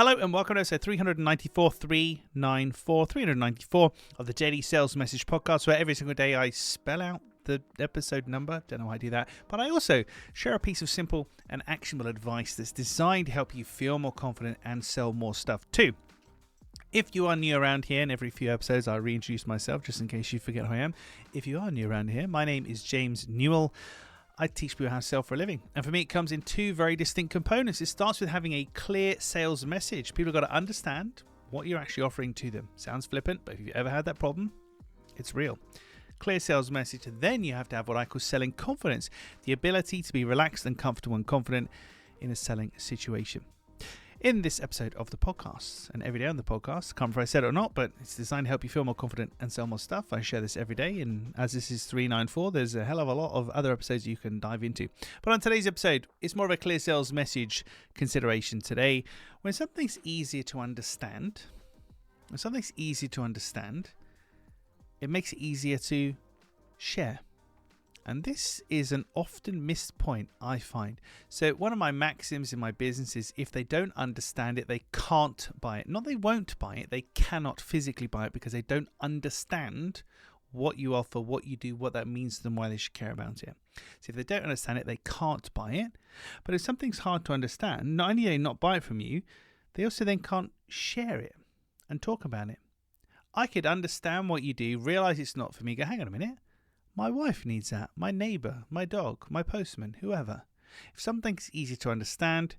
Hello and welcome to episode 394 of the Daily Sales Message Podcast, where every single day I spell out the episode number. Don't know how I do that, but I also share a piece of simple and actionable advice that's designed to help you feel more confident and sell more stuff too. If you are new around here, and every few episodes I reintroduce myself just in case you forget who I am. If you are new around here, my name is James Newell. I teach people how to sell for a living. And for me, it comes in two very distinct components. It starts with having a clear sales message. People have got to understand what you're actually offering to them. Sounds flippant, but if you've ever had that problem, it's real. Clear sales message. Then you have to have what I call selling confidence, the ability to be relaxed and comfortable and confident in a selling situation. In this episode of the podcast, and every day on the podcast, I can't remember if I said it or not, but it's designed to help you feel more confident and sell more stuff. I share this every day, and as this is 394, there's a hell of a lot of other episodes you can dive into. But on today's episode, it's more of a clear sales message consideration today. When something's easier to understand, it makes it easier to share. And this is an often missed point, I find. So one of my maxims in my business is if they don't understand it, they can't buy it. Not they won't buy it, they cannot physically buy it because they don't understand what you offer, what you do, what that means to them, why they should care about it. So if they don't understand it, they can't buy it. But if something's hard to understand, not only do they not buy it from you, they also then can't share it and talk about it. I could understand what you do, realize it's not for me, go, hang on a minute. My wife needs that, my neighbour, my dog, my postman, whoever. If something's easy to understand,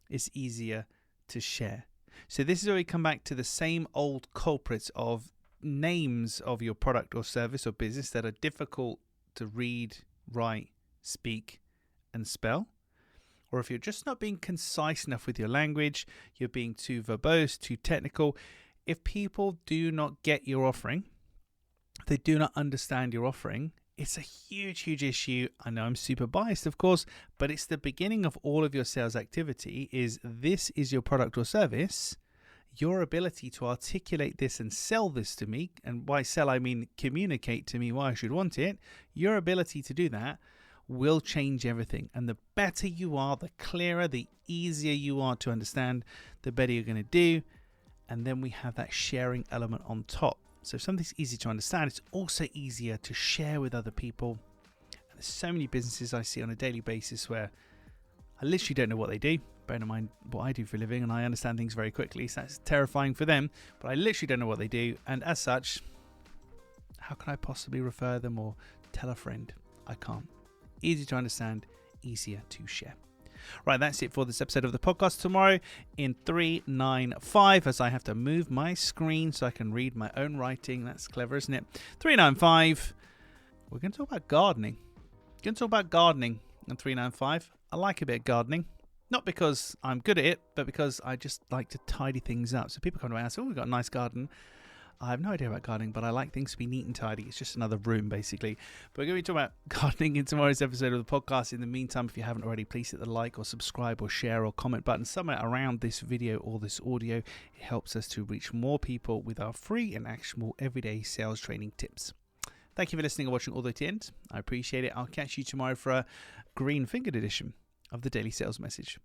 it's easier to share. So this is where we come back to the same old culprits of names of your product or service or business that are difficult to read, write, speak, and spell. Or if you're just not being concise enough with your language, you're being too verbose, too technical. If people do not get your offering, if they do not understand your offering, it's a huge issue. I know I'm super biased, of course, but it's the beginning of all of your sales activity. This is your product or service. Your ability to articulate this and sell this to me, and by sell I mean communicate to me why I should want it. Your ability to do that will change everything. And the better you are, the clearer, the easier you are to understand, the better you're going to do. And then we have that sharing element on top. So if something's easy to understand, it's also easier to share with other people. And there's so many businesses I see on a daily basis where I literally don't know what they do. Bearing in mind what I do for a living, and I understand things very quickly, so that's terrifying for them. But I literally don't know what they do, and as such, how can I possibly refer them or tell a friend? I can't. Easy to understand, easier to share. Right, that's it for this episode of the podcast. Tomorrow in 395, as I have to move my screen so I can read my own writing. That's clever, isn't it? 395, we're going to talk about gardening. In 395. I like a bit of gardening. Not because I'm good at it, but because I just like to tidy things up. So people come to me and say, oh, we've got a nice garden. I have no idea about gardening, but I like things to be neat and tidy. It's just another room, basically. But we're going to be talking about gardening in tomorrow's episode of the podcast. In the meantime, if you haven't already, please hit the like or subscribe or share or comment button somewhere around this video or this audio. It helps us to reach more people with our free and actionable everyday sales training tips. Thank you for listening and watching all the way to the end. I appreciate it. I'll catch you tomorrow for a green-fingered edition of the Daily Sales Message.